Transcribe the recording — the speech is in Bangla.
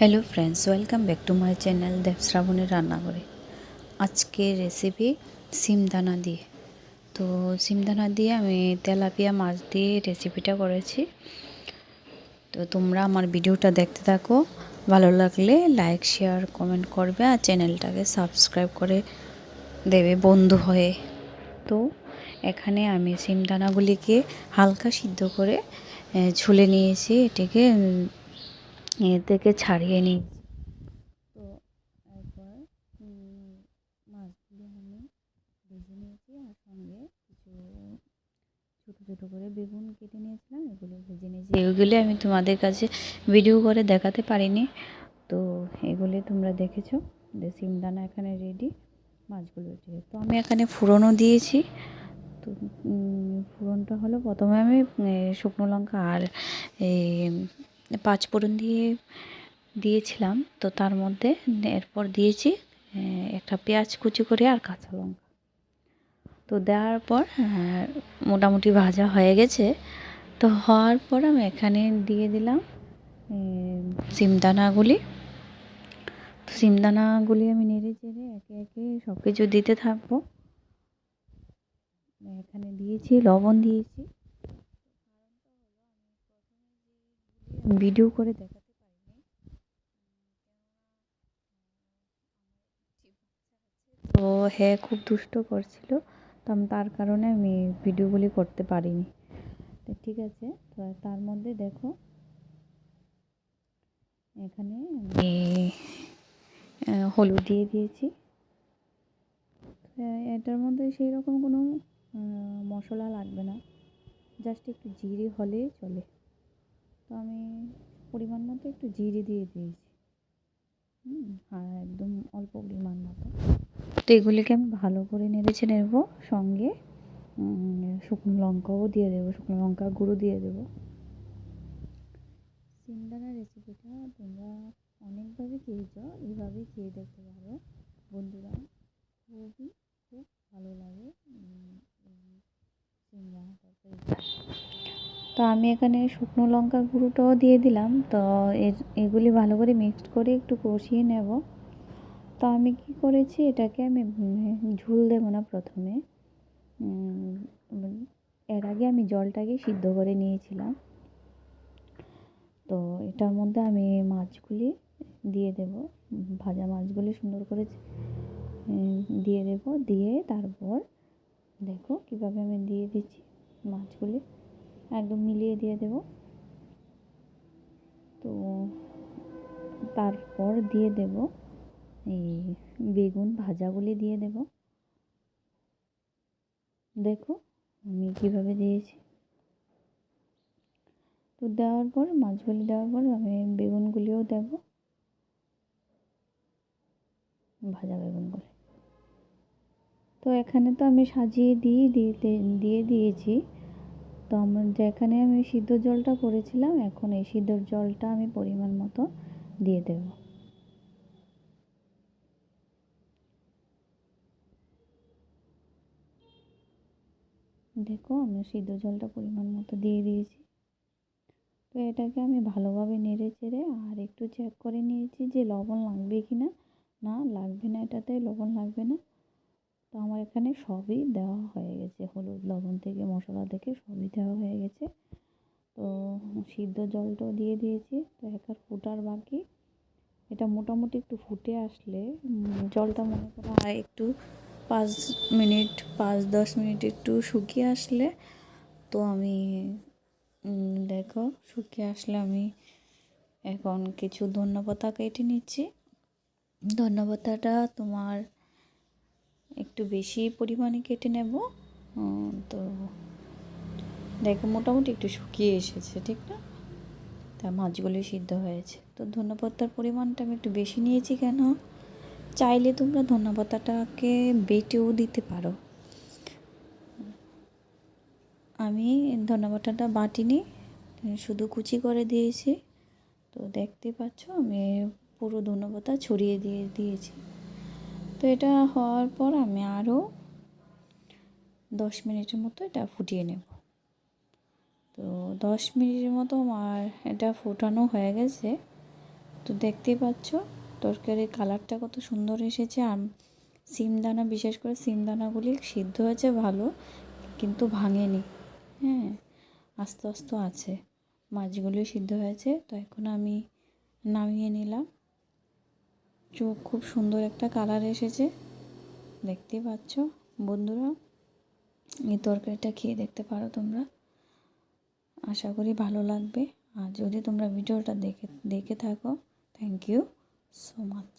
Hello friends, welcome back to my channel Deb শ্রাবণের রান্নাঘরে। আজকের রেসিপি সিমদানা দিয়ে। তো সিমদানা দিয়ে আমি তেলাপিয়া মাছ দিয়ে রেসিপিটা করেছি। তো তোমরা আমার ভিডিওটা দেখতে থাকো, ভালো লাগলে লাইক শেয়ার কমেন্ট করবে আর চ্যানেলটাকে সাবস্ক্রাইব করে দেবে বন্ধু হয়ে। তো এখানে আমি সিমদানাগুলিকে হালকা সিদ্ধ করে ছুলে নিয়েছি, এটিকে এ থেকে ছাড়িয়ে নিই। তো একবার মাছগুলি আমি ভেজে নিয়েছি, আর সঙ্গে কিছু ছোটো ছোটো করে বেগুন কেটে নিয়েছিলাম, এগুলো ভেজে নিয়েছি। এগুলি আমি তোমাদের কাছে ভিডিও করে দেখাতে পারিনি, তো এগুলি তোমরা দেখেছো। যে সিমদানা এখানে রেডি, মাছগুলো রেডি। তো আমি এখানে ফোড়নও দিয়েছি। তো ফোড়নটা হলো, প্রথমে আমি শুকনো লঙ্কা আর পাঁচফোড়ন দিয়েছিলাম। তো তার মধ্যে এরপর দিয়েছি একটা পেঁয়াজ কুচি করে আর কাঁচা লঙ্কা। তো দেওয়ার পর মোটামুটি ভাজা হয়ে গেছে। তো হওয়ার পর আমি এখানে দিয়ে দিলাম সিমদানাগুলি। তো সিমদানাগুলি আমি নেড়ে চেড়ে একে একে সব কিছু দিতে থাকবো। এখানে দিয়েছি লবণ, দিয়েছি। ভিডিও করে দেখাতে পারিনি, তো হ্যাঁ, খুব দুষ্ট করছিল, তো তার কারণে আমি ভিডিওগুলি করতে পারিনি। তো ঠিক আছে, তো তার মধ্যে দেখো এখানে আমি হলুদ দিয়ে দিয়েছি। এটার মধ্যে সেই রকম কোনো মশলা লাগবে না, জাস্ট একটু জিরে হলেই চলে। তো আমি পরিমাণ মতো একটু জিরে দিয়ে দিয়েছি, আর একদম অল্প পরিমাণ মতো। তো এগুলিকে আমি ভালো করে নেড়েছে নেব, সঙ্গে শুকনো লঙ্কাও দিয়ে দেবো, শুকনো লঙ্কা গুঁড়ো দিয়ে দেবো। সিমদানা রেসিপিটা তোমরা অনেকভাবে খেয়েছো, এইভাবেই খেয়ে দেখতে পারো বন্ধুরা, খুব ভালো লাগে সিমদানা তরকারিটা। তো আমি এখানে শুকনো লঙ্কা গুঁড়োটাও দিয়ে দিলাম। তো এগুলি ভালো করে মিক্সড করে একটু কষিয়ে নেব। তো আমি কি করেছি, এটাকে আমি ঝোল দেবো না প্রথমে, এর আগে আমি জলটাকে সিদ্ধ করে নিয়েছিলাম। তো এটার মধ্যে আমি মাছগুলি দিয়ে দেব, ভাজা মাছগুলি সুন্দর করে দিয়ে দেব। দিয়ে তারপর দেখো কিভাবে আমি দিয়ে দিচ্ছি, মাছগুলি একদম মিলিয়ে দিয়ে দেব। তো তারপর দিয়ে দেব এই বেগুন ভাজাগুলি দিয়ে দেব। দেখো আমি কিভাবে দিয়েছি। তো দেওয়ার পর মাছগুলি দেওয়ার পর আমি বেগুনগুলিও দেব, ভাজা বেগুনগুলি। তো এখানে তো আমি সাজিয়ে দিয়ে দিয়েছি। তো আমার যেখানে আমি সিদ্ধ জলটা করেছিলাম, এখন এই সিদ্ধ জলটা আমি পরিমাণ মতো দিয়ে দেব। দেখো আমি সিদ্ধ জলটা পরিমাণ মতো দিয়ে দিয়েছি। তো এটাকে আমি ভালোভাবে নেড়ে চেড়ে আর একটু চেক করে নিয়েছি যে লবণ লাগবে কি না। না, লাগবে না, এটাতে লবণ লাগবে না। তো আমার এখানে সবই দেওয়া হয়ে গেছে, হলুদ লবণ থেকে মশলা থেকে সবই দেওয়া হয়ে গেছে। তো সিদ্ধ জলটাও দিয়ে দিয়েছি। তো একটা ফোটার বাকি, এটা মোটামুটি একটু ফুটে আসলে জলটা মনে করা হয় একটু 5 মিনিট 5-10 মিনিট একটু শুকিয়ে আসলে, তো আমি দেখো শুকিয়ে আসলে আমি এখন কিছু ধনেপাতা কেটে নিচ্ছি। ধনেপাতাটা তোমার একটু বেশি পরিমাণে কেটে নেব। তো দেখো মোটামুটি একটু শুকিয়ে এসেছে, ঠিক না? তা মাছগুলি সিদ্ধ হয়েছে। তো ধনেপাতার পরিমাণটা আমি একটু বেশি নিয়েছি। কেন, চাইলে তোমরা ধনেপাতাটাকে বেটেও দিতে পারো। আমি ধনেপাতাটা বাটিনি, শুধু কুচি করে দিয়েছি। তো দেখতে পাচ্ছ আমি পুরো ধনেপাতা ছড়িয়ে দিয়েছি। তো এটা হওয়ার পর আমি আরও 10 মিনিটের মতো এটা ফুটিয়ে নেব। তো 10 মিনিটের মতো আমার এটা ফোটানো হয়ে গেছে। তো দেখতেই পাচ্ছ তরকারির কালারটা কত সুন্দর এসেছে। শিমদানা, বিশেষ করে শিমদানাগুলি সিদ্ধ হয়েছে ভালো, কিন্তু ভাঙেনি। হ্যাঁ, আস্তে আস্তে আছে। মাছগুলিও সিদ্ধ হয়েছে। তো এখন আমি নামিয়ে নিলাম। খুব সুন্দর একটা কালার এসেছে, দেখতেই পাচ্ছ বন্ধুরা। এই তরকারিটা খেয়ে দেখতে পারো তোমরা, আশা করি ভালো লাগবে। আর যদি তোমরা ভিডিওটা দেখে থাকো, থ্যাংক ইউ সো মাচ।